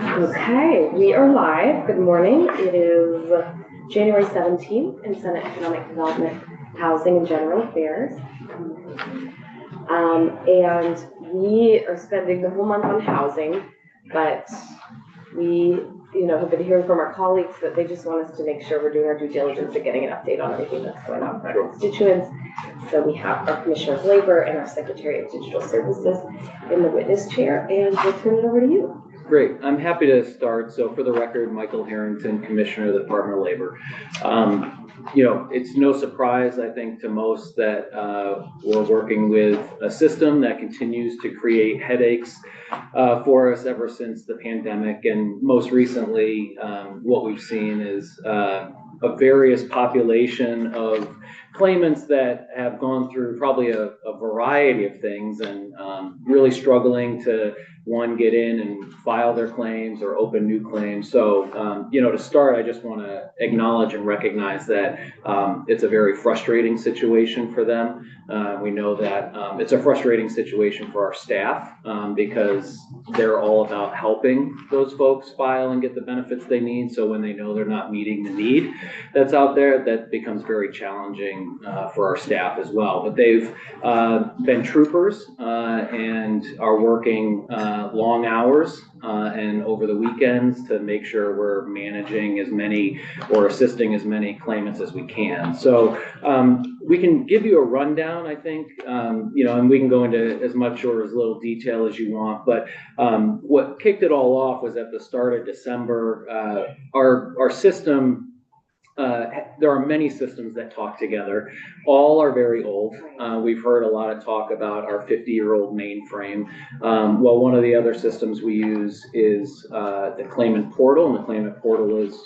Okay, we are live. Good morning. It is January 17th in Senate Economic Development, Housing and General Affairs. And we are spending the whole month on housing, but we, have been hearing from our colleagues that they just want us to make sure we're doing our due diligence and getting an update on everything that's going on for our constituents. So we have our Commissioner of Labor and our Secretary of Digital Services in the witness chair, and we'll turn it over to you. Great. I'm happy to start. So for the record, Michael Harrington, Commissioner of the Department of Labor. It's no surprise, I think, to most that we're working with a system that continues to create headaches for us ever since the pandemic. And most recently, what we've seen is a various population of claimants that have gone through probably a variety of things and really struggling to get in and file their claims or open new claims. So, to start, I just want to acknowledge and recognize that it's a very frustrating situation for them. We know that it's a frustrating situation for our staff because they're all about helping those folks file and get the benefits they need. So when they know they're not meeting the need that's out there, that becomes very challenging for our staff as well. But they've been troopers and are working long hours and over the weekends to make sure we're managing as many or assisting as many claimants as we can. So we can give you a rundown, I think, and we can go into as much or as little detail as you want. But what kicked it all off was at the start of December, our system. There are many systems that talk together. All are very old. We've heard a lot of talk about our 50-year-old mainframe. Well, one of the other systems we use is the claimant portal, and the claimant portal is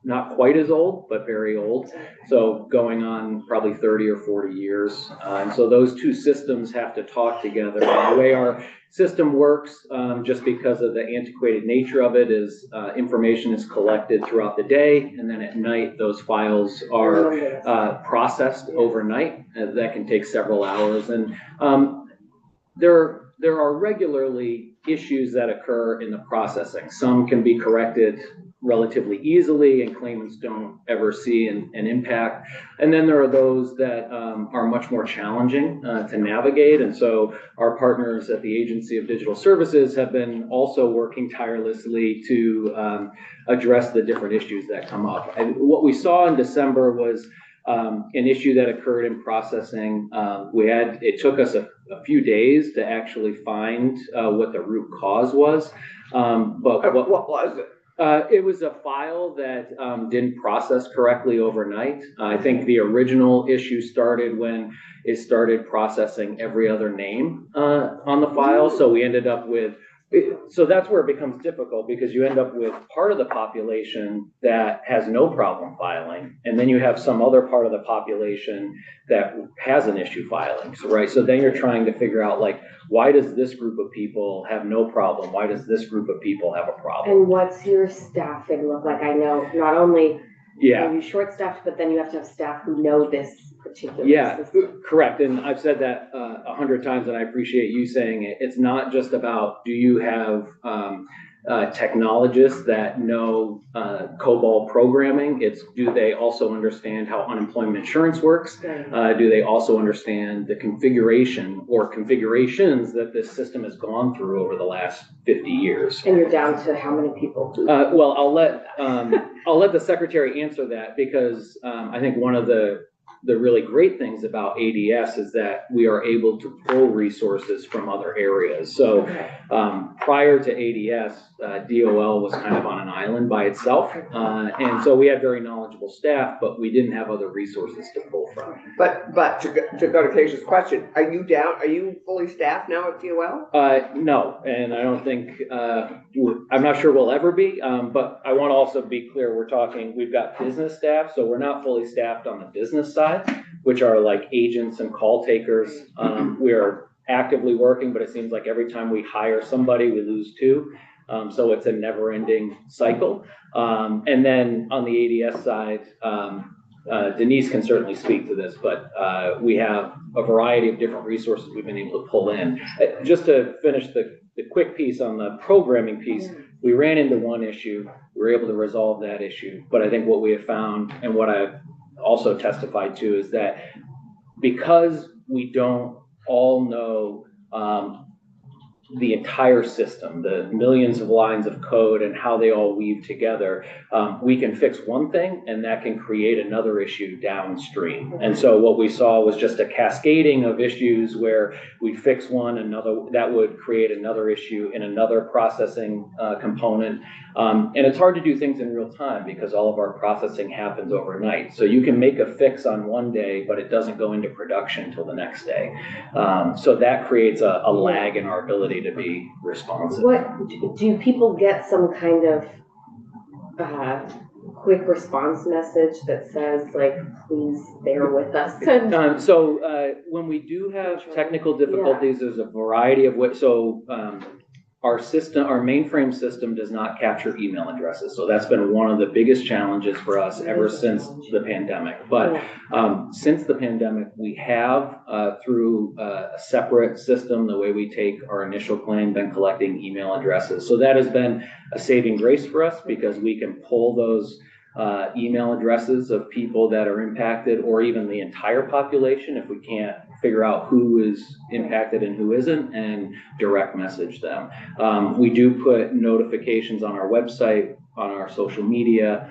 not quite as old, but very old. So going on probably 30 or 40 years. And so those two systems have to talk together. And the way our system works, just because of the antiquated nature of it, is information is collected throughout the day, and then at night those files are processed overnight. That can take several hours, and there are regularly issues that occur in the processing. Some can be corrected relatively easily and claimants don't ever see an impact. And then there are those that are much more challenging to navigate. And so our partners at the Agency of Digital Services have been also working tirelessly to address the different issues that come up. And what we saw in December was an issue that occurred in processing. It took us a few days to actually find what the root cause was. But what was it? It was a file that didn't process correctly overnight. I think the original issue started when it started processing every other name on the file. So we ended up with, so that's where it becomes difficult, because you end up with part of the population that has no problem filing, and then you have some other part of the population that has an issue filing. So then you're trying to figure out, like, why does this group of people have no problem? Why does this group of people have a problem? And what's your staffing look like? I know not only are you short-staffed, but then you have to have staff who know this particular system. Correct. And I've said that 100 times, and I appreciate you saying it. It's not just about, do you have technologists that know COBOL programming? It's, do they also understand how unemployment insurance works? Do they also understand the configuration or configurations that this system has gone through over the last 50 years? And you're down to how many people? Well, I'll let the secretary answer that, because I think one of the really great things about ADS is that we are able to pull resources from other areas. So prior to ADS, DOL was kind of on an island by itself. And so we had very knowledgeable staff, but we didn't have other resources to pull from. But to go to Keisha's question, are you fully staffed now at DOL? No, and I don't think, I'm not sure we'll ever be, but I want to also be clear, we've got business staff, so we're not fully staffed on the business side, which are like agents and call takers. We are actively working, but it seems like every time we hire somebody, we lose two. So it's a never-ending cycle. And then on the ADS side, Denise can certainly speak to this, but we have a variety of different resources we've been able to pull in. Just to finish quick piece on the programming piece, we ran into one issue, we were able to resolve that issue. But I think what we have found and what I've also testified to is that because we don't all know the entire system, the millions of lines of code and how they all weave together, we can fix one thing and that can create another issue downstream. And so what we saw was just a cascading of issues where we fix one, another, that would create another issue in another processing component. And it's hard to do things in real time because all of our processing happens overnight. So you can make a fix on one day, but it doesn't go into production until the next day. So that creates a lag in our ability to be responsive. What, do people get some kind of quick response message that says like, please bear with us? So when we do have technical difficulties, there's a variety of ways. So our system, our mainframe system does not capture email addresses. So that's been one of the biggest challenges for us ever since the pandemic. But since the pandemic, we have, through a separate system, the way we take our initial claim, been collecting email addresses. So that has been a saving grace for us because we can pull those email addresses of people that are impacted, or even the entire population if we can't figure out who is impacted and who isn't, and direct message them. We do put notifications on our website, on our social media.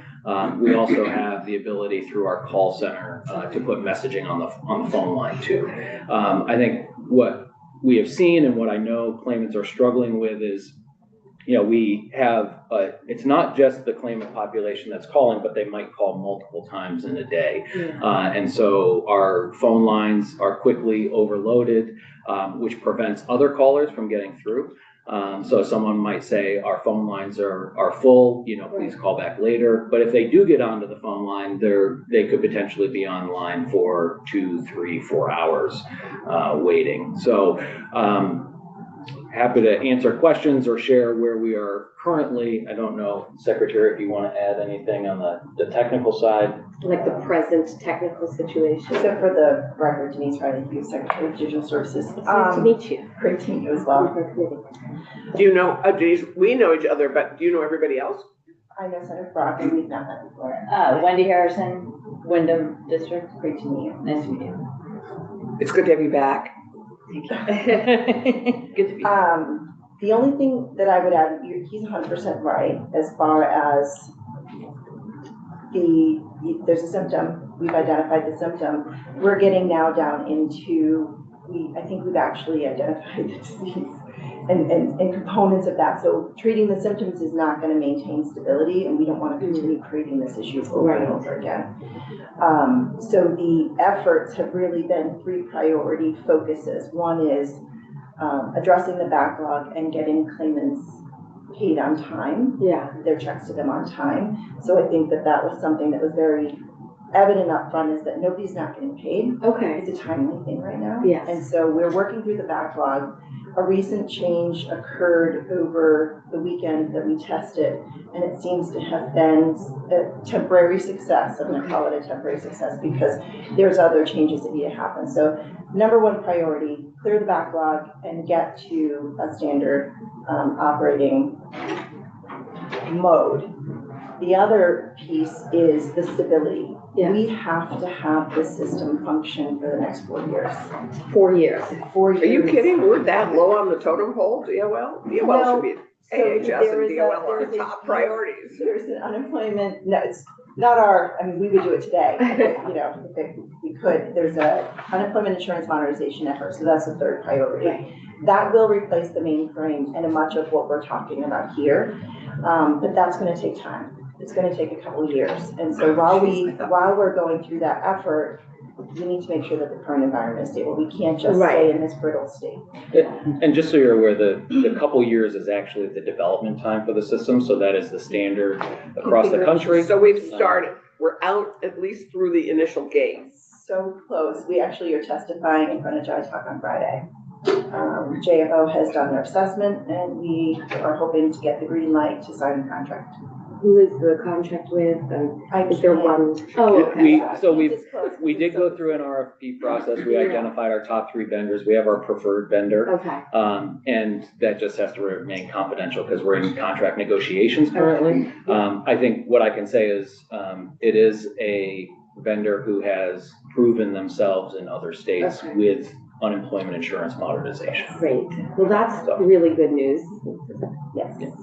We also have the ability through our call center to put messaging on the phone line too. I think what we have seen and what I know claimants are struggling with is, you know, we have, it's not just the claimant population that's calling, but they might call multiple times in a day. And so our phone lines are quickly overloaded, which prevents other callers from getting through. So someone might say, our phone lines are full, you know, please call back later. But if they do get onto the phone line, they could potentially be online for 2, 3, 4 hours waiting. So happy to answer questions or share where we are currently. I don't know, Secretary, if you want to add anything on the technical side. Like the present technical situation. So for the record, Denise Riley, Hughes, Secretary of Digital Services. It's nice to meet you. Great to meet you as well. Do you know, Denise, we know each other, but do you know everybody else? I know Senator Brock, and we've not met before. Wendy Harrison, Wyndham District. Great to meet you. Nice to meet you. It's good to have you back. Good to be here. The only thing that I would add, he's 100% right as far as there's a symptom, we've identified the symptom. We're getting now down into, I think we've actually identified the disease and components of that. So treating the symptoms is not going to maintain stability, and we don't want to continue creating this issue over and over again. So the efforts have really been 3 priority focuses. One is addressing the backlog and getting claimants paid on time. Their checks to them on time. So I think that was something that was very evident up front, is that nobody's not getting paid. Okay. It's a timely thing right now. Yes. And so we're working through the backlog. A recent change occurred over the weekend that we tested, and it seems to have been a temporary success. I'm going to call it a temporary success because there's other changes that need to happen. So number 1 priority, clear the backlog and get to a standard operating mode. The other piece is the stability. We have to have this system function for the next 4 years. 4 years. 4 years. Are you kidding? We're that low on the totem pole, DOL? DOL should be, AHS and DOL are top priorities. There's an unemployment, no, it's not our, I mean, we would do it today, you know, if we could. There's a unemployment insurance modernization effort, so that's the 3rd priority. That will replace the mainframe and much of what we're talking about here, but that's going to take time. It's going to take a couple of years. And so while we're going through that effort, we need to make sure that the current environment is stable. We can't just stay in this brittle state. And just so you're aware, the couple years is actually the development time for the system. So that is the standard across the country. So we've started. We're out at least through the initial gate. So close. We actually are testifying in front of Judge Huck on Friday. JFO has done their assessment, and we are hoping to get the green light to sign the contract. who is the contract with, and is there one? Oh, We did go through an RFP process. We identified our top 3 vendors. We have our preferred vendor. Okay, And that just has to remain confidential because we're in contract negotiations currently. I think what I can say is, it is a vendor who has proven themselves in other states Okay. with unemployment insurance modernization. great. Well, that's really good news. Yes. Good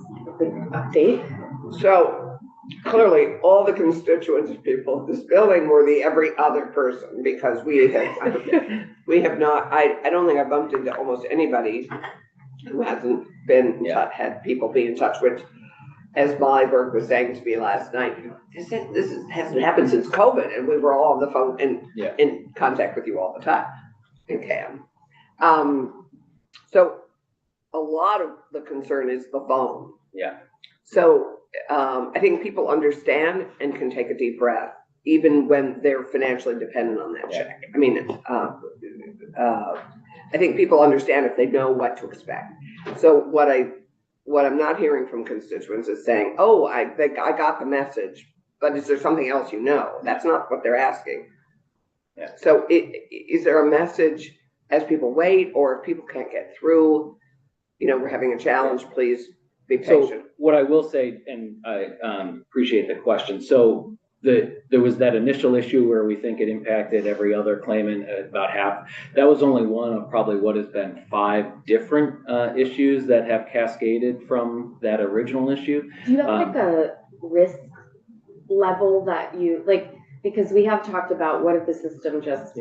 update. So clearly, all the constituents people of this building were the every other person, because we have not, I don't think I've bumped into almost anybody who hasn't been, had people be in touch, which, as Molly Burke was saying to me last night, hasn't happened since COVID, and we were all on the phone and in contact with you all the time in CAM. So a lot of the concern is the phone. Yeah. So I think people understand and can take a deep breath, even when they're financially dependent on that check. I mean, I think people understand if they know what to expect. So what I'm not hearing from constituents is saying, oh, I got the message, but is there something else you know? That's not what they're asking. Yeah. So is there a message as people wait, or if people can't get through, we're having a challenge, please be patient. So what I will say, and I appreciate the question. So there was that initial issue where we think it impacted every other claimant, about half. That was only one of probably what has been 5 different issues that have cascaded from that original issue. Do you have like a risk level that you like? Because we have talked about what if the system just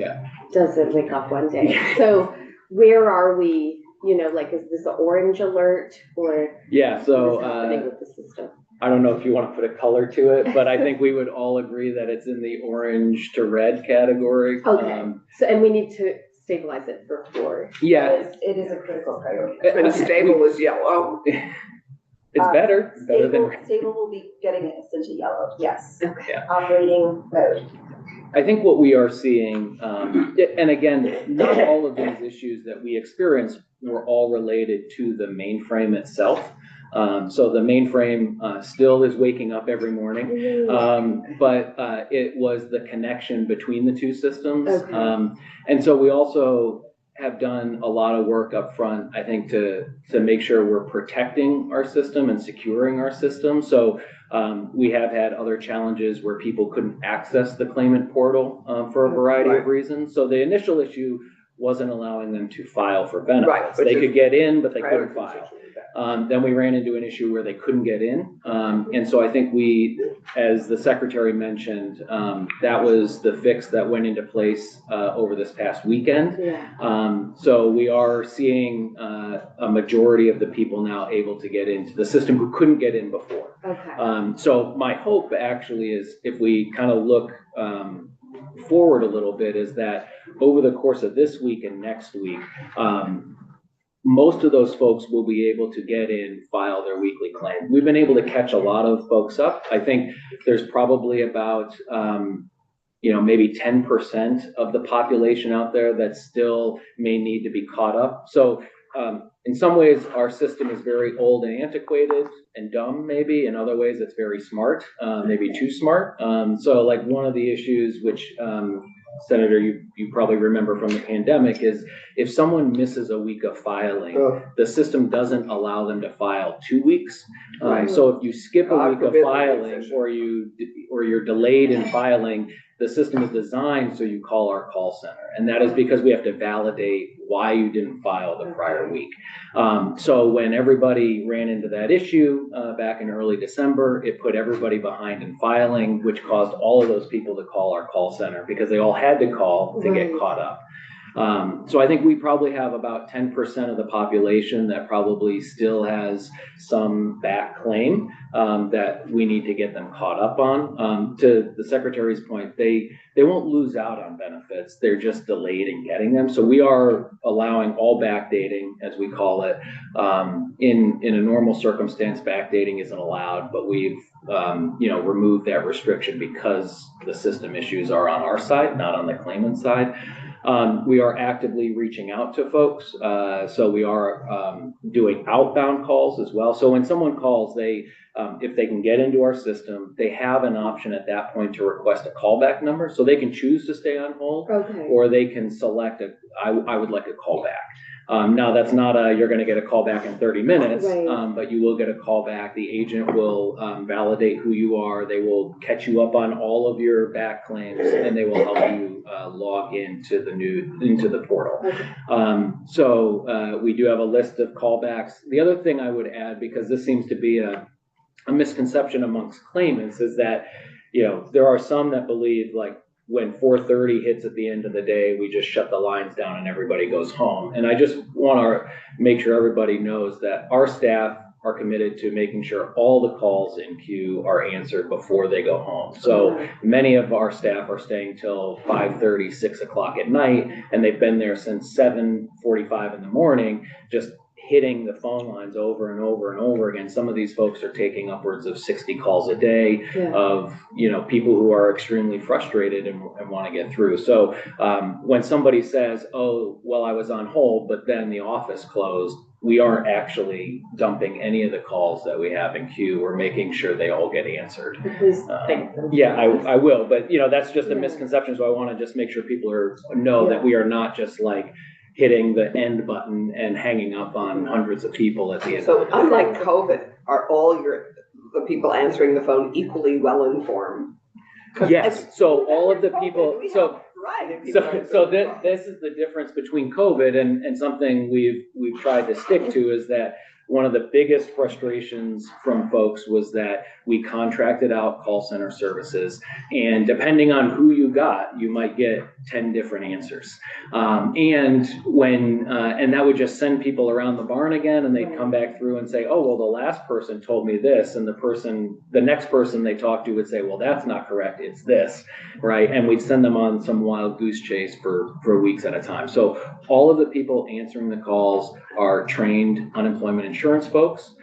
doesn't wake up one day. So where are we? Like, is this an orange alert, or so what is happening with the system? I don't know if you want to put a color to it, but I think we would all agree that it's in the orange to red category. Okay. So, and we need to stabilize it for 4. Yeah. It is a critical priority. And stable is yellow. It's better than. Stable will be getting it into yellow, yes. Okay. Operating mode. I think what we are seeing, and again, not all of these issues that we experienced were all related to the mainframe itself. So the mainframe still is waking up every morning, but it was the connection between the 2 systems. Okay. And so we also have done a lot of work up front, I think, to make sure we're protecting our system and securing our system. So we have had other challenges where people couldn't access the claimant portal for a variety of reasons. So the initial issue wasn't allowing them to file for benefits. They could get in, but they couldn't file. Then we ran into an issue where they couldn't get in. And so I think we, as the secretary mentioned, that was the fix that went into place over this past weekend. So we are seeing a majority of the people now able to get into the system who couldn't get in before. Okay. So my hope actually is, if we kind of look forward a little bit, is that over the course of this week and next week, most of those folks will be able to get in, file their weekly claim. We've been able to catch a lot of folks up. I think there's probably about, maybe 10% of the population out there that still may need to be caught up. So in some ways, our system is very old and antiquated and dumb, maybe. In other ways, it's very smart, maybe too smart. So like one of the issues which, Senator, you probably remember from the pandemic, is if someone misses a week of filing, the system doesn't allow them to file 2 weeks. So if you skip a week of filing, or you're delayed in filing, the system is designed so you call our call center. And that is because we have to validate why you didn't file the prior week. So when everybody ran into that issue back in early December, it put everybody behind in filing, which caused all of those people to call our call center because they all had to call to get caught up. So I think we probably have about 10% of the population that probably still has some back claim that we need to get them caught up on. To the Secretary's point, they won't lose out on benefits. They're just delayed in getting them. So we are allowing all backdating, as we call it. In a normal circumstance, backdating isn't allowed, but we've removed that restriction because the system issues are on our side, not on the claimant side. We are actively reaching out to folks. So we are doing outbound calls as well. So when someone calls, if they can get into our system, they have an option at that point to request a callback number. So they can choose to stay on hold, Okay. or they can select I would like a callback. Now that's not you're going to get a call back in 30 minutes, Right. but you will get a call back. The agent will validate who you are. They will catch you up on all of your back claims, and they will help you log into the portal. Okay. So we do have a list of callbacks. The other thing I would add, because this seems to be a misconception amongst claimants, is that, there are some that believe like when 4:30 hits at the end of the day, we just shut the lines down and everybody goes home. And I just want to make sure everybody knows that our staff are committed to making sure all the calls in queue are answered before they go home. So many of our staff are staying till 5:30, 6 o'clock at night, and they've been there since 7:45 in the morning, just hitting the phone lines over and over and over again. Some of these folks are taking upwards of 60 calls a day of, people who are extremely frustrated and want to get through. So when somebody says, oh, well, I was on hold, but then the office closed, we aren't actually dumping any of the calls that we have in queue. We're making sure they all get answered. Please thank them. Yeah, I will. But, that's just a misconception. So I want to just make sure people know that we are not just like hitting the end button and hanging up on hundreds of people at the end. So unlike COVID, are all the people answering the phone equally well informed? Yes, so all of the people, so Right. this is the difference between COVID and something we've tried to stick to, is that one of the biggest frustrations from folks was that we contracted out call center services, and depending on who you got, you might get 10 different answers. And that would just send people around the barn again, and they'd come back through and say, oh, well, the last person told me this, and the next person they talked to would say, well, that's not correct, it's this, right? And we'd send them on some wild goose chase for weeks at a time. So all of the people answering the calls are trained unemployment insurance folks,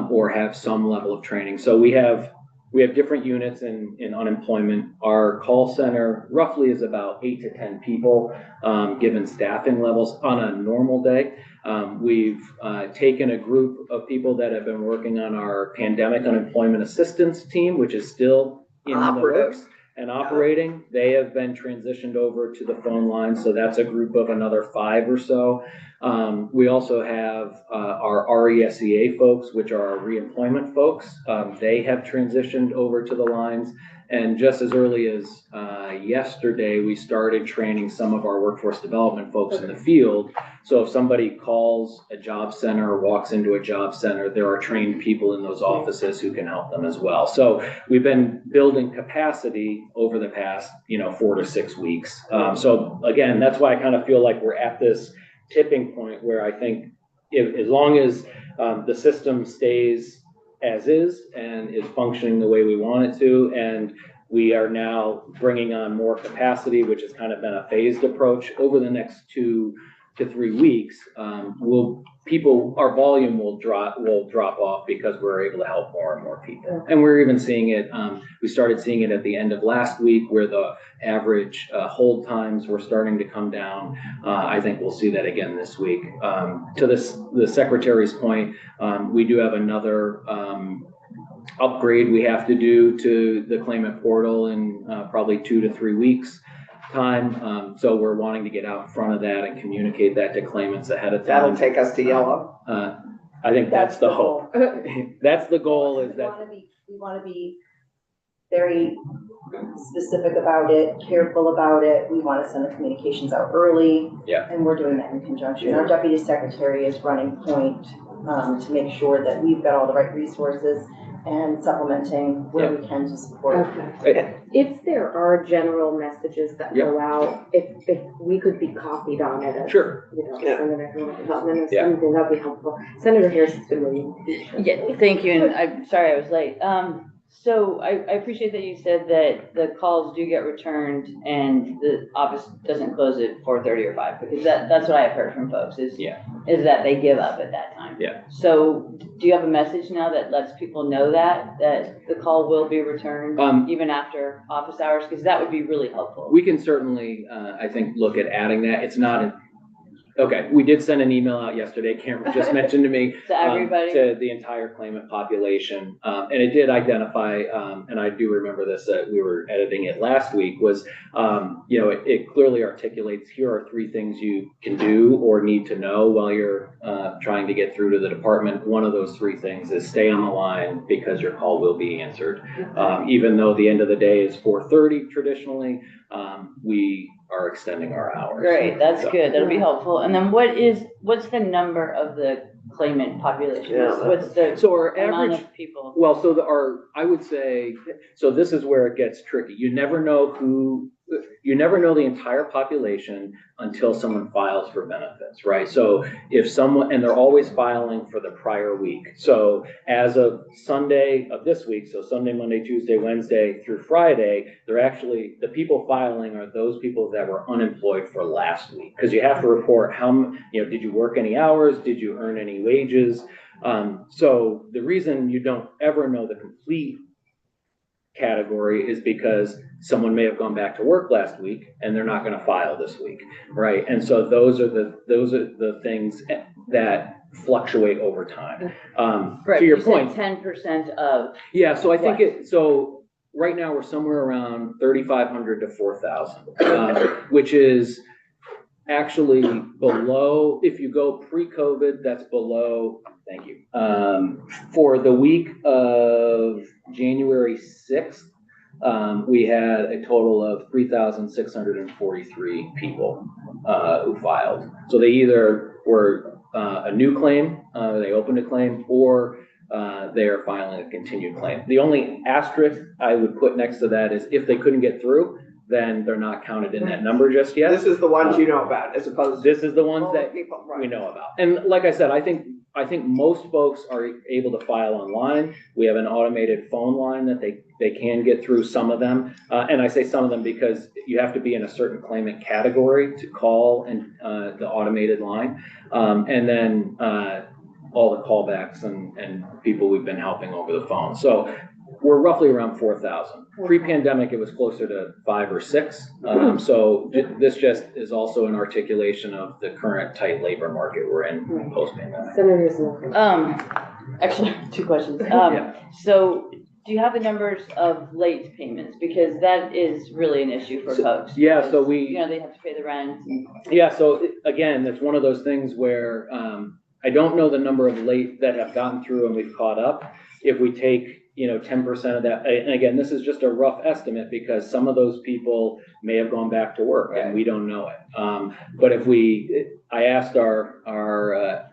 or have some level of training. So we have different units in unemployment. Our call center roughly is about 8 to 10 people, given staffing levels on a normal day. We've taken a group of people that have been working on our pandemic unemployment assistance team, which is still in the works and operating. They have been transitioned over to the phone line. So that's a group of another 5 or so. We also have our RESEA folks, which are our reemployment folks. They have transitioned over to the lines. And just as early as yesterday, we started training some of our workforce development folks in the field. So if somebody calls a job center or walks into a job center, there are trained people in those offices who can help them as well. So we've been building capacity over the past, 4 to 6 weeks. So again, that's why I kind of feel like we're at this tipping point where I think as long as the system stays as is and is functioning the way we want it to, and we are now bringing on more capacity, which has kind of been a phased approach over the next 2 to 3 weeks, our volume will drop off because we're able to help more and more people. And we're even seeing it, we started seeing it at the end of last week, where the average hold times were starting to come down. I think we'll see that again this week. To the secretary's point, we do have another upgrade we have to do to the claimant portal in probably 2 to 3 weeks time. So we're wanting to get out in front of that and communicate that to claimants ahead of time. That'll take us to yellow. I think that's the hope. That's the goal, is that We want to be very specific about it, careful about it. We want to send the communications out early. Yeah. And we're doing that in conjunction. Our deputy secretary is running point to make sure that we've got all the right resources and supplementing where we can to support. Okay. If there are general messages that go out, if we could be copied on it. Sure. Senator Harris, that'd be helpful. Senator Harris has been really. Yeah, thank you, and I'm sorry I was late. So I appreciate that you said that the calls do get returned and the office doesn't close at 4:30 or 5, because that's what I've heard from folks is that they give up at that time. Yeah. So do you have a message now that lets people know that the call will be returned even after office hours? Because that would be really helpful. We can certainly, I think, look at adding that. It's not okay, we did send an email out yesterday, Cameron just mentioned to me. To everybody? To the entire claimant population. And it did identify, and I do remember this, that we were editing it last week, was, it clearly articulates, here are 3 things you can do or need to know while you're trying to get through to the department. One of those 3 things is stay on the line because your call will be answered. Even though the end of the day is 4:30 traditionally, we are extending our hours. Great, that's good. That'll be helpful. And then what's the number of the claimant population? Yeah. What's the So our amount average, of people? well, so I would say, so this is where it gets tricky. You never know the entire population until someone files for benefits, right? So if someone, and they're always filing for the prior week. So as of Sunday of this week, so Sunday, Monday, Tuesday, Wednesday through Friday, the people filing are those people that were unemployed for last week. Because you have to report did you work any hours? Did you earn any wages? So the reason you don't ever know the complete category is because someone may have gone back to work last week and they're not going to file this week, right? And so those are the things that fluctuate over time. Right, to your you point, said 10% of. yeah. So I think so right now we're somewhere around 3,500 to 4,000, which is actually below. If you go pre-COVID, that's below. Thank you. For the week of January 6th, we had a total of 3,643 people who filed. So they either were a new claim, they opened a claim, or they are filing a continued claim. The only asterisk I would put next to that is if they couldn't get through, then they're not counted in that number just yet. This is the ones you know about, as opposed to This is the ones all that the people, right. we know about. And like I said, I think most folks are able to file online. We have an automated phone line that they can get through, some of them. And I say some of them because you have to be in a certain claimant category to call and the automated line. And then all the callbacks and people we've been helping over the phone. So we're roughly around 4,000. Pre-pandemic, it was closer to 5 or 6. So this just is also an articulation of the current tight labor market we're in post-pandemic. Senators. Actually, 2 questions. Yeah. So do you have the numbers of late payments? Because that is really an issue for folks. Yeah, so They have to pay the rent. Yeah, so again, it's one of those things where I don't know the number of late that have gotten through and we've caught up. If we take 10% of that, and again, this is just a rough estimate because some of those people may have gone back to work and we don't know it. But I asked our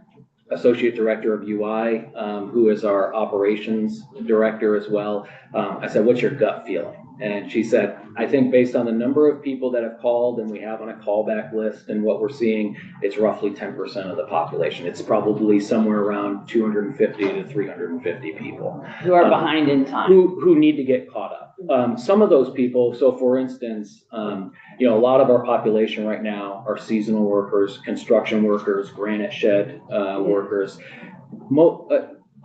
associate director of UI, who is our operations director as well. I said, what's your gut feeling? And she said, I think based on the number of people that have called and we have on a callback list and what we're seeing, it's roughly 10% of the population. It's probably somewhere around 250 to 350 people. Who are behind in time. Who need to get caught up. Some of those people, so for instance, a lot of our population right now are seasonal workers, construction workers, granite shed workers.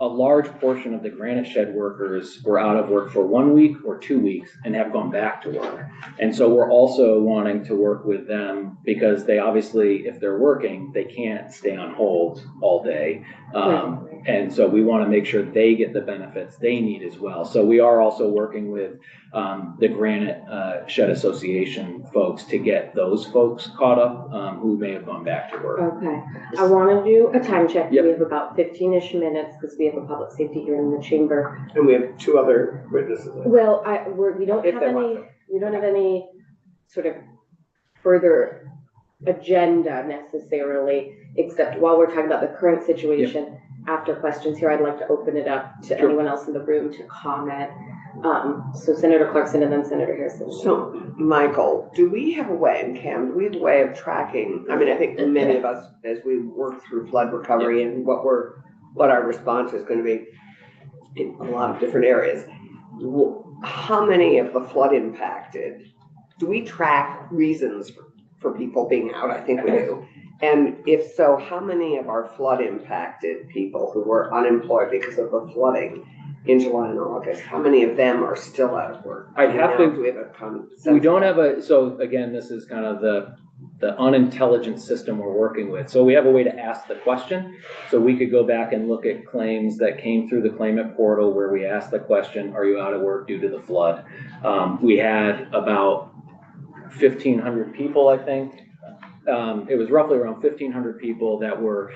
A large portion of the granite shed workers were out of work for 1 week or 2 weeks and have gone back to work. And so we're also wanting to work with them because they obviously, if they're working, they can't stay on hold all day. And so we want to make sure they get the benefits they need as well. So we are also working with the Granite Shed Association folks to get those folks caught up who may have gone back to work. Okay, I want to do a time check. Yep. We have about 15-ish minutes because we have a public safety hearing in the chamber. And we have 2 other witnesses. Well, we don't If have they want any sort of further agenda necessarily, except while we're talking about the current situation. After questions here, I'd like to open it up to anyone else in the room to comment. So Senator Clarkson and then Senator Harrison. So, Michael, do we have a way, and Cam, do we have a way of tracking? I mean, I think many of us, as we work through flood recovery and what our response is going to be in a lot of different areas. how many of the flood impacted, do we track reasons for people being out? I think we do. And if so, how many of our flood impacted people who were unemployed because of the flooding in July and August, how many of them are still out of work? I'd have to- Do we have a We don't have so again, this is kind of the unintelligent system we're working with. So we have a way to ask the question. So we could go back and look at claims that came through the claimant portal where we asked the question, are you out of work due to the flood? We had about 1,500 people, I think. It was roughly around 1,500 people that were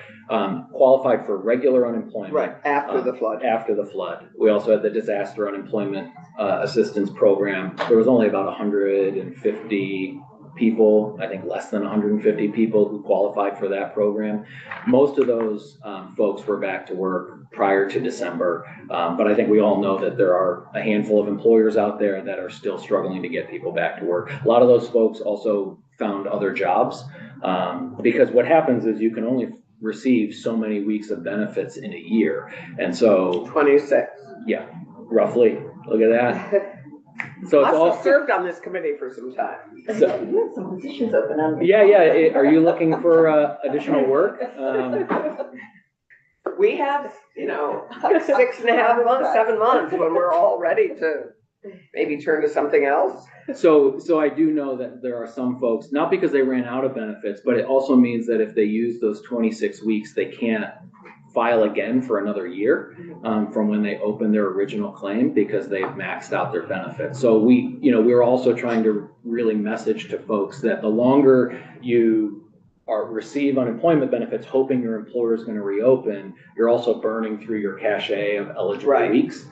qualified for regular unemployment. Right, after the flood. After the flood. We also had the disaster unemployment assistance program. There was only about 150 people, I think less than 150 people who qualified for that program. Most of those folks were back to work prior to December. But I think we all know that there are a handful of employers out there that are still struggling to get people back to work. A lot of those folks also found other jobs because what happens is you can only receive so many weeks of benefits in a year. And so 26. yeah, roughly, look at that. So it's I've all, served on this committee for some time. so, You have some positions open on. yeah, are you looking for additional work? We have, 6.5 months, 7 months when we're all ready to maybe turn to something else. So I do know that there are some folks, not because they ran out of benefits, but it also means that if they use those 26 weeks, they can't file again for another year from when they opened their original claim because they've maxed out their benefits. So we're also trying to really message to folks that the longer you receive unemployment benefits, hoping your employer is going to reopen, you're also burning through your cachet of eligible weeks.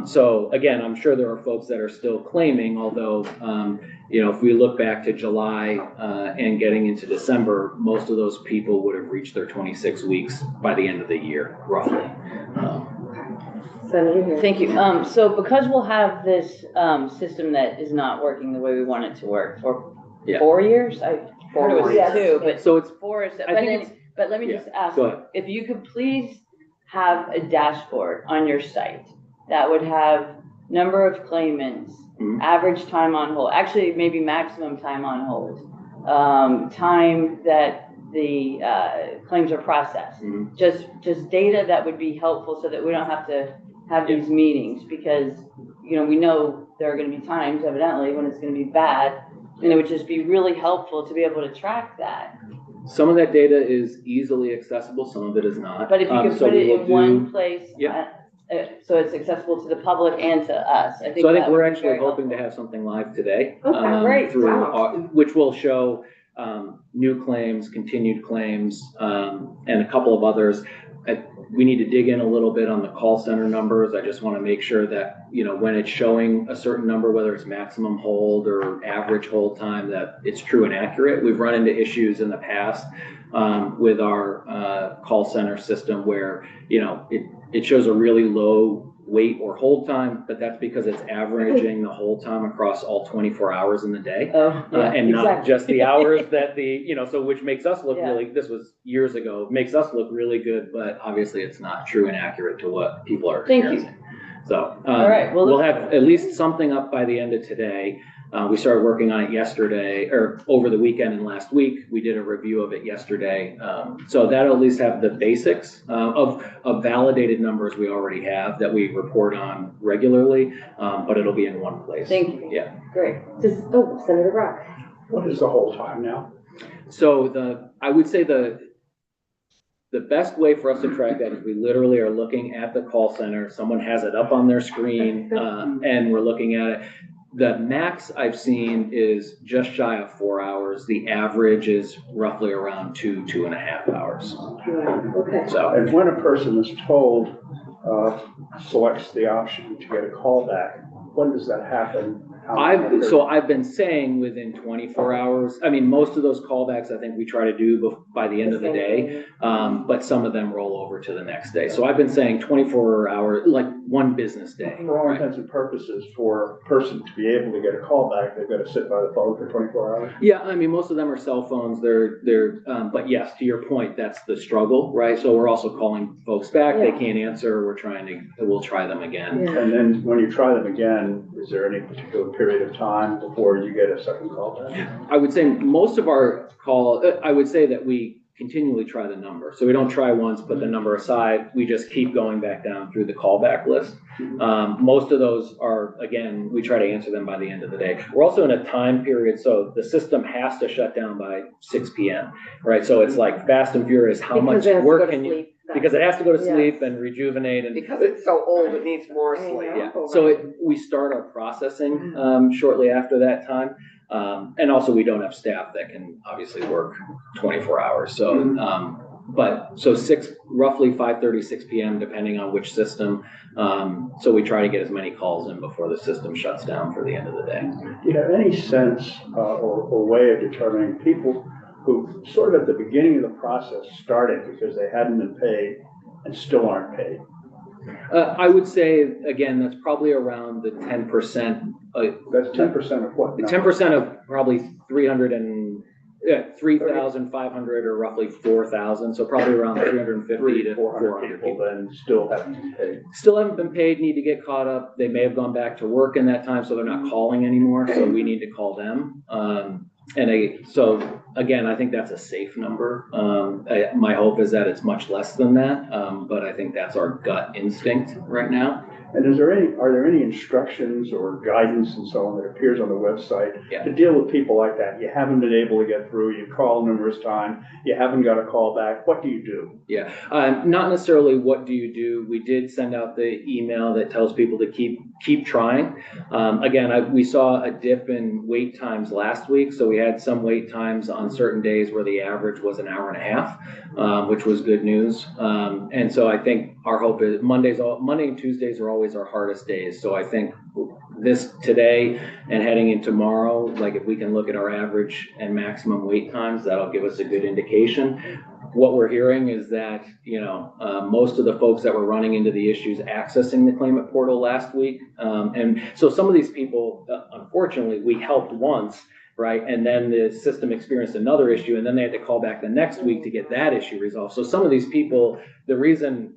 So again, I'm sure there are folks that are still claiming, although, if we look back to July and getting into December, most of those people would have reached their 26 weeks by the end of the year, roughly. Thank you. So because we'll have this system that is not working the way we want it to work for 4 years, I heard it was Yes. 2, but So it's, 4 is, I think it's- but let me just ask, go ahead. if you could please have a dashboard on your site that would have number of claimants, Mhm. average time on hold, actually maybe maximum time on hold, time that the claims are processed. Mhm. Just data that would be helpful so that we don't have to have these meetings because, we know there are going to be times evidently when it's going to be bad. And it would just be really helpful to be able to track that. Some of that data is easily accessible, some of it is not. But if you could So put we it will in do- one place, Yeah. so it's accessible to the public and to us, I think So I think that we're would be actually very hoping to helpful. have something live today. Okay, great. Through, Wow. which will show new claims, continued claims, and a couple of others. We need to dig in a little bit on the call center numbers. I just want to make sure that, when it's showing a certain number, whether it's maximum hold or average hold time, that it's true and accurate. We've run into issues in the past with our call center system where, it shows a really low wait or hold time, but that's because it's averaging the hold time across all 24 hours in the day. Oh, yeah, And not exactly. just the hours that so which makes us look Yeah. really, this was years ago, makes us look really good, but obviously it's not true and accurate to what people are Thank you. experiencing. So, All right, well, we'll have at least something up by the end of today. We started working on it yesterday or over the weekend and last week. We did a review of it yesterday. So that'll at least have the basics of validated numbers we already have that we report on regularly, but it'll be in one place. Thank you. Yeah. Great. Senator Brock. What is the whole time now? So I would say the best way for us to track that is we literally are looking at the call center. Someone has it up on their screen and we're looking at it. The max I've seen is just shy of 4 hours. The average is roughly around 2.5 hours. Okay. So And when a person is told, selects the option to get a call back, when does that happen? I've been saying within 24 hours. I mean, most of those callbacks I think we try to do by the end of the day, but some of them roll over to the next day. So I've been saying 24 hours, like one business day. For all right? intents and purposes, for a person to be able to get a call back, they've got to sit by the phone for 24 hours. Yeah, I mean, most of them are cell phones, but yes, to your point, that's the struggle, right? So we're also calling folks back, they Yeah. can't answer, we'll try them again. Yeah. And then when you try them again, is there any particular period of time before you get a second call back? I would say most of our I would say that we continually try the number. So we don't try once, put the number aside, we just keep going back down through the callback list. Most of those are, again, we try to answer them by the end of the day. We're also in a time period, so the system has to shut down by 6 p.m., right? So it's like fast and furious, how much Because it has to go work to can you, sleep. because it has to go to Yeah. sleep and rejuvenate and. Because it's so old, it needs more I sleep. know. Yeah, so we start our processing shortly after that time. And also we don't have staff that can obviously work 24 hours. So, so roughly 5:30, 6 p.m., depending on which system. So we try to get as many calls in before the system shuts down for the end of the day. Do you have any sense or way of determining people who sort of at the beginning of the process started because they hadn't been paid and still aren't paid? I would say, again, that's probably around the 10%. That's 10% of what? 10% of probably 3,500 or roughly 4,000. So probably around 350 to 400 people then still haven't been paid. Still haven't been paid, need to get caught up. They may have gone back to work in that time, so they're not calling anymore. So we need to call them. So again, I think that's a safe number. My hope is that it's much less than that, but I think that's our gut instinct right now. And are there any instructions or guidance and so on that appears on the website Yeah. to deal with people like that? You haven't been able to get through, you call numerous times, you haven't got a call back. What do you do? Yeah, not necessarily what do you do. We did send out the email that tells people to keep trying. Again, we saw a dip in wait times last week, so we had some wait times on certain days where the average was an hour and a half, which was good news. And so I think our hope is Monday and Tuesdays are always our hardest days. So I think today and heading in tomorrow, like if we can look at our average and maximum wait times, that'll give us a good indication. What we're hearing is that, most of the folks that were running into the issues accessing the claimant portal last week. And so some of these people, unfortunately, we helped once, right? And then the system experienced another issue, and then they had to call back the next week to get that issue resolved. So some of these people, the reason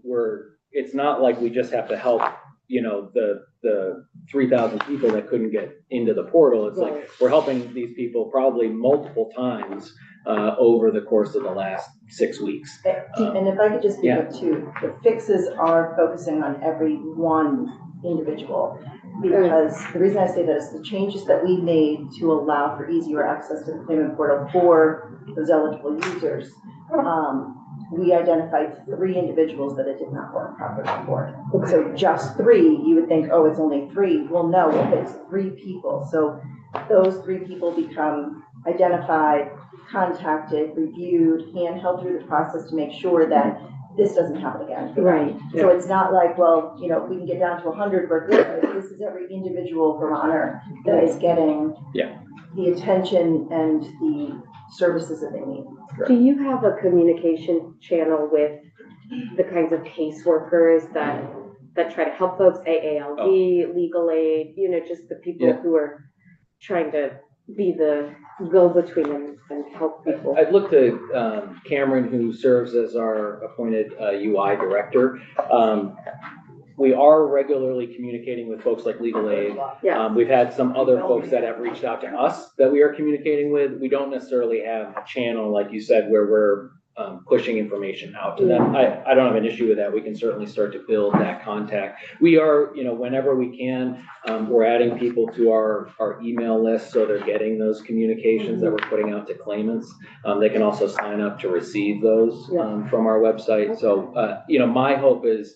it's not like we just have to help, the 3,000 people that couldn't get into the portal. It's like we're helping these people probably multiple times over the course of the last 6 weeks. And if I could just speak up too, the fixes are focusing on every one individual. Because the reason I say that is the changes that we made to allow for easier access to the claimant portal for those eligible users, we identified 3 individuals that it did not work properly for. So just 3, you would think, oh, it's only 3. Well, no, it's 3 people. So those 3 people become identified, contacted, reviewed, held through the process to make sure that this doesn't happen again. Right. So it's not like, well, we can get down to 100 for good. This is every individual Vermonter that is getting the attention and the services that they need. Do you have a communication channel with the kinds of caseworkers that try to help folks, AALD, legal aid, just the people who are trying to be the go-between and help people? I'd look to Cameron, who serves as our appointed UI director. We are regularly communicating with folks like Legal Aid. Yeah. We've had some other folks that have reached out to us that we are communicating with. We don't necessarily have a channel, like you said, where we're pushing information out to them. I don't have an issue with that. We can certainly start to build that contact. We are, whenever we can, we're adding people to our email list, so they're getting those communications that we're putting out to claimants. They can also sign up to receive those from our website. So, my hope is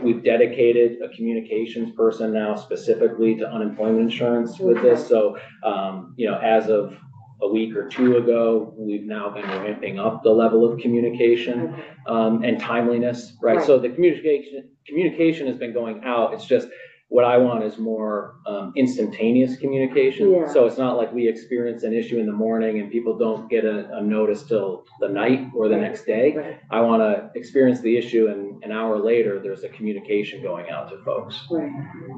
we've dedicated a communications person now specifically to unemployment insurance with this. So, as of a week or 2 ago, we've now been ramping up the level of communication and timeliness, right? So the communication has been going out. It's just What I want is more instantaneous communication. Yeah. So it's not like we experience an issue in the morning and people don't get a notice till the night or the next day. Right. I want to experience the issue and an hour later, there's a communication going out to folks. Right.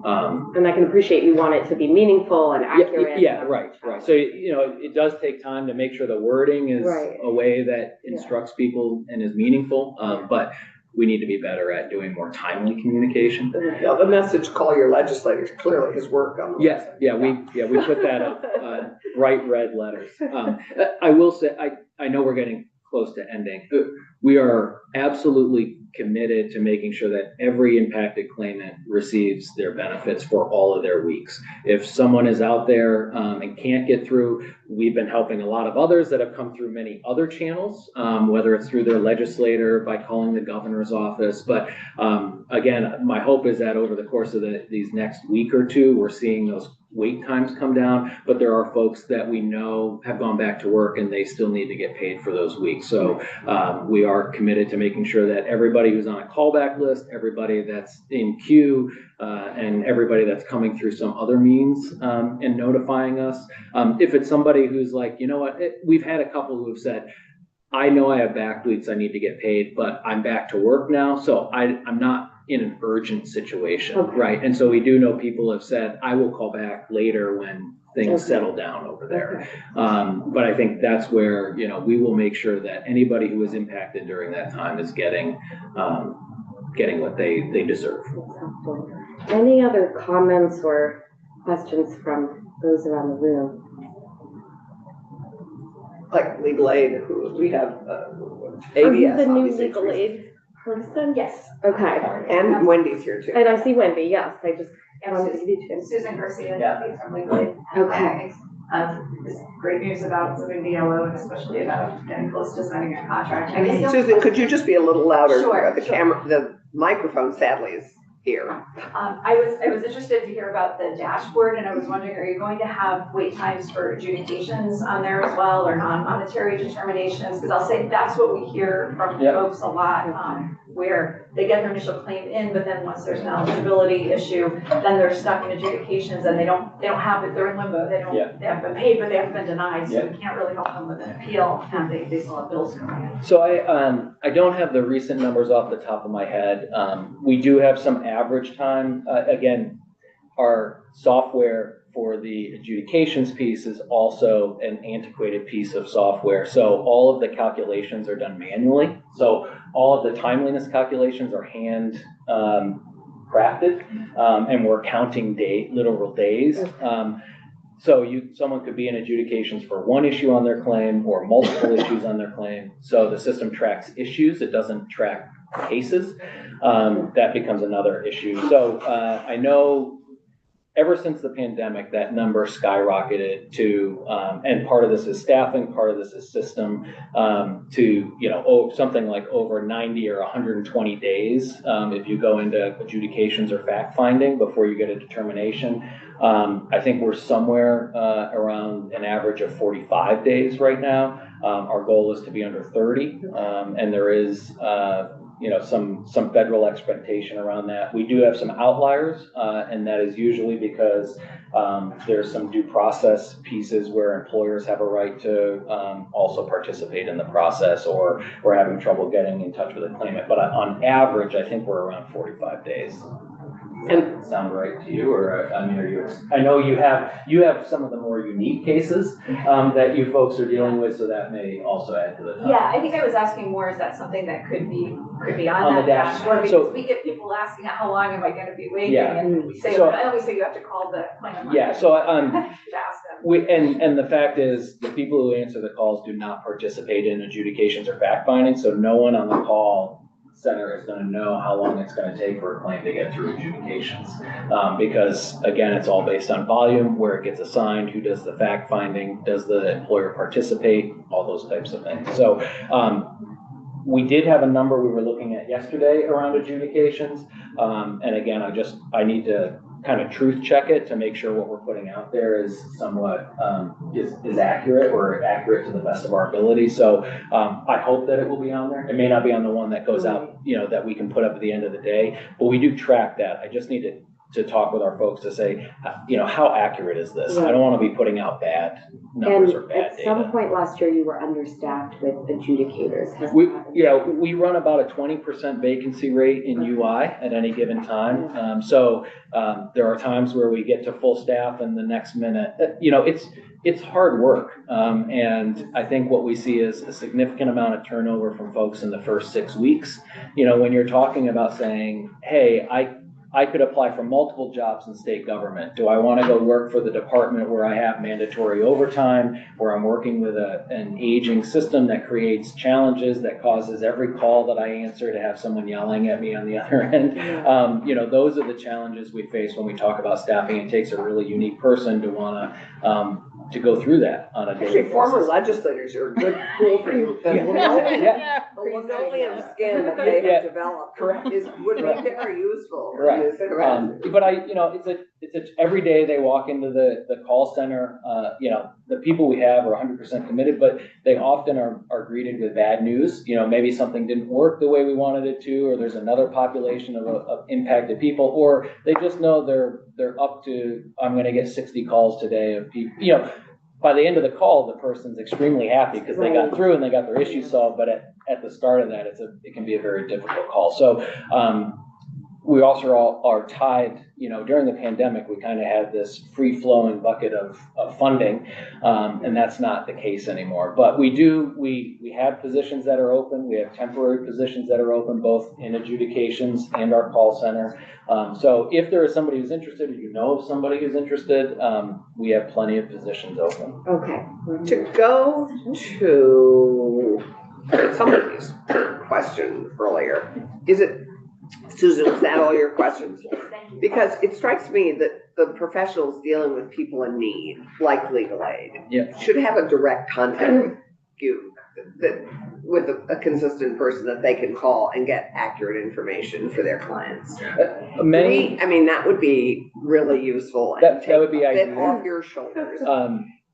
Um, And I can appreciate you want it to be meaningful and accurate. Yeah, right. So, it does take time to make sure the wording is Right. a way that instructs people and is meaningful. But we need to be better at doing more timely communication. Yeah, the message, call your legislators, clearly his work on the Yes, website. we put that up, bright red letters. I will say, I know we're getting close to ending. We are absolutely committed to making sure that every impacted claimant receives their benefits for all of their weeks. If someone is out there and can't get through, we've been helping a lot of others that have come through many other channels, whether it's through their legislator, by calling the governor's office. But again, my hope is that over the course of these next week or two, we're seeing those wait times come down, but there are folks that we know have gone back to work and they still need to get paid for those weeks. So we are committed to making sure that everybody who's on a callback list, everybody that's in queue, and everybody that's coming through some other means and notifying us. If it's somebody who's like, you know what, we've had a couple who have said, I know I have back weeks, I need to get paid, but I'm back to work now, so I'm not in an urgent situation, Okay. right? And so we do know people have said, I will call back later when things settle down over there. But I think that's where, we will make sure that anybody who is impacted during that time is getting what they deserve. That's helpful. Any other comments or questions from those around the room? Like legal aid, who we have, Are you ABS, the new obviously. legal aid person? Yes. Okay. And Wendy's here too. And I see Wendy, yes, I just Yeah, wanted to give you two. Susan Garcia, Yeah. from Legal Aid. Okay. It's great news about moving the yellow and especially about getting close to signing a contract. I guess Susan, could you just be a little louder? Sure, The sure. camera, the microphone sadly is here. I was interested to hear about the dashboard and I was wondering, are you going to have wait times for adjudications on there as well or non-monetary determinations? Because I'll say that's what we hear from Yep. folks a lot, where they get their initial claim in, but then once there's an eligibility issue, then they're stuck in adjudications and they don't have it, they're in limbo, Yeah. they haven't been paid, but they haven't been denied, so Yeah. we can't really help them with an appeal, and they still have bills coming in. So I don't have the recent numbers off the top of my head. We do have some average time. Again, our software for the adjudications piece is also an antiquated piece of software. So all of the calculations are done manually. So all of the timeliness calculations are hand crafted, and we're counting literal days. So someone could be in adjudications for one issue on their claim or multiple issues on their claim. So the system tracks issues, it doesn't track cases. That becomes another issue. So I know ever since the pandemic, that number skyrocketed to, and part of this is staffing, part of this is system, to, something like over 90 or 120 days. If you go into adjudications or fact finding before you get a determination. I think we're somewhere around an average of 45 days right now. Our goal is to be under 30, and there is some federal expectation around that. We do have some outliers, and that is usually because there's some due process pieces where employers have a right to also participate in the process, or we're having trouble getting in touch with a claimant. But on average, I think we're around 45 days. Does that sound right to you, or are you? I know you have some of the more unique cases that you folks are dealing with, so that may also add to the time. Yeah, I think I was asking more, is that something that could be on On the that dash- dashboard? so- Because we get people asking, how long am I gonna be waiting? Yeah. And we say, So- I always say you have to call the claimant. Yeah, so To ask them. and the fact is, the people who answer the calls do not participate in adjudications or fact finding, so no one on the call center is gonna know how long it's gonna take for a claim to get through adjudications. Because again, it's all based on volume, where it gets assigned, who does the fact finding, does the employer participate, all those types of things. So, we did have a number we were looking at yesterday around adjudications. And again, I need to kind of truth check it to make sure what we're putting out there is somewhat, is accurate, or accurate to the best of our ability. So, I hope that it will be on there. It may not be on the one that goes out, that we can put up at the end of the day, but we do track that. I just need to to talk with our folks to say, you know, how accurate is this? I Right. don't want to be putting out bad numbers or And bad at some data. point last year, you were understaffed with adjudicators. Has We, that- yeah, we run about a 20% vacancy rate in UI at any given time. There are times where we get to full staff and the next minute, you know, it's hard work. And I think what we see is a significant amount of turnover from folks in the first 6 weeks. You know, when you're talking about saying, hey, I could apply for multiple jobs in state government. Do I want to go work for the department where I have mandatory overtime, where I'm working with an aging system that creates challenges, that causes every call that I answer to have someone yelling at me on the other end? You know, those are the challenges we face when we talk about staffing. It takes a really unique person to want to go through that on a daily Actually, basis. former legislators are a good tool for you. The linoleum skin that they Yeah. have developed Correct. would be Correct. very useful. Correct. Is correct. But you know, every day they walk into the call center, you know, the people we have are 100% committed, but they often are greeted with bad news. You know, maybe something didn't work the way we wanted it to, or there's another population of impacted people, or they just know they're up to, I'm gonna get 60 calls today of people, you know. By the end of the call, the person's extremely happy because they got through and they got their issue solved, but at the start of that, it can be a very difficult call. So, we also are tied, you know, during the pandemic, we kind of had this free-flowing bucket of funding, and that's not the case anymore. But we have positions that are open. We have temporary positions that are open, both in adjudications and our call center. So if there is somebody who's interested, or you know of somebody who's interested, we have plenty of positions open. Okay. To go to somebody's question earlier, Susan, is that all your questions? Thank you. Because it strikes me that the professionals dealing with people in need, like legal aid, Yeah. should have a direct contact with you, with a consistent person that they can call and get accurate information for their clients. That would be really useful. And That would be take a bit ideal. off your shoulders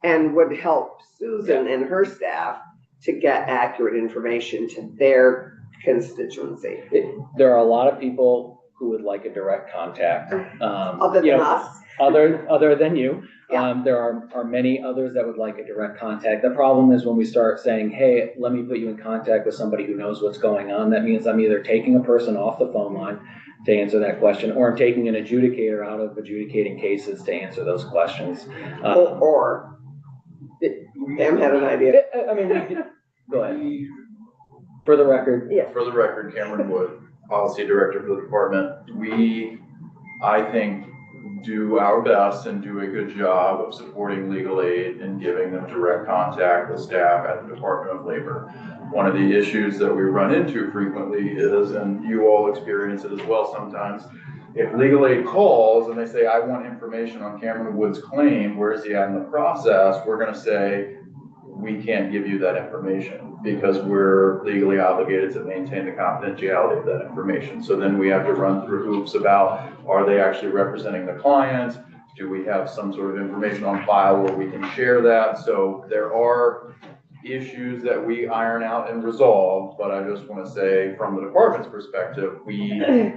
And would help Susan and her staff to get accurate information to their constituency. there are a lot of people who would like a direct contact. Other you than know, us, Other than you. Yeah. There are many others that would like a direct contact. The problem is when we start saying, hey, let me put you in contact with somebody who knows what's going on, that means I'm either taking a person off the phone line to answer that question, or I'm taking an adjudicator out of adjudicating cases to answer those questions. or Pam had an idea. Go ahead. For the record. Yes. For the record, Cameron Wood, Policy Director for the department. We, I think, do our best and do a good job of supporting legal aid and giving them direct contact with staff at the Department of Labor. One of the issues that we run into frequently is, and you all experience it as well sometimes, if legal aid calls and they say, I want information on Cameron Wood's claim, where is he at in the process? We're gonna say, we can't give you that information because we're legally obligated to maintain the confidentiality of that information. So then we have to run through hoops about, are they actually representing the client? Do we have some sort of information on file where we can share that? So there are issues that we iron out and resolve, but I just want to say from the department's perspective, we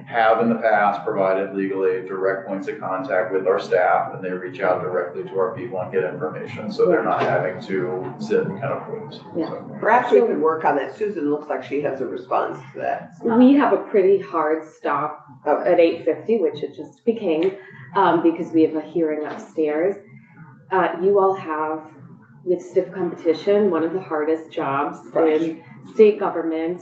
have in the past provided legal aid direct points of contact with our staff, and they reach out directly to our people and get information, so they're not having to sit and kind of wait. Yeah. So. Perhaps we could work on that. Susan looks like she has a response to that. We have a pretty hard stop at 8:50, which it just became, because we have a hearing upstairs. You all have, with stiff competition, one of the hardest jobs in state government.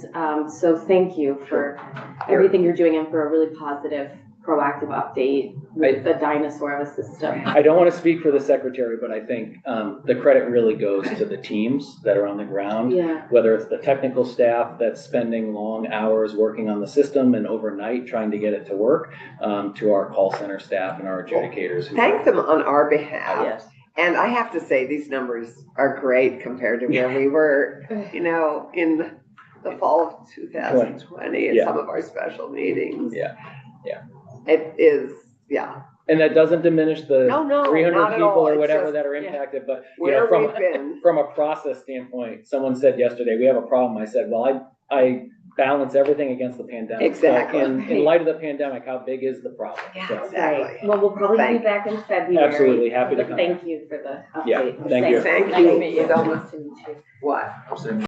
So thank you for everything you're doing and for a really positive, proactive update with the dinosaur of a system. I don't want to speak for the secretary, but I think the credit really goes to the teams that are on the ground. Yeah. Whether it's the technical staff that's spending long hours working on the system and overnight trying to get it to work, to our call center staff and our adjudicators. who Thank them on our behalf. Yes. And I have to say, these numbers are great compared to where we were, in the fall of 2020 at Yeah. some of our special meetings. Yeah. It is, And that doesn't diminish the No, 300 not at people all. or It's whatever just that are impacted, but where we've from been. from a process standpoint, someone said yesterday, we have a problem. I said, well, I balance everything against the pandemic. So Exactly. in light of the pandemic, how big is the problem? So, Exactly. Well, we'll probably have you Thank- back in February. Absolutely, happy to But come thank you for the Yeah, update. thank you. Thank Nice to you meet you. so Nice much. to meet you. What? I'm saying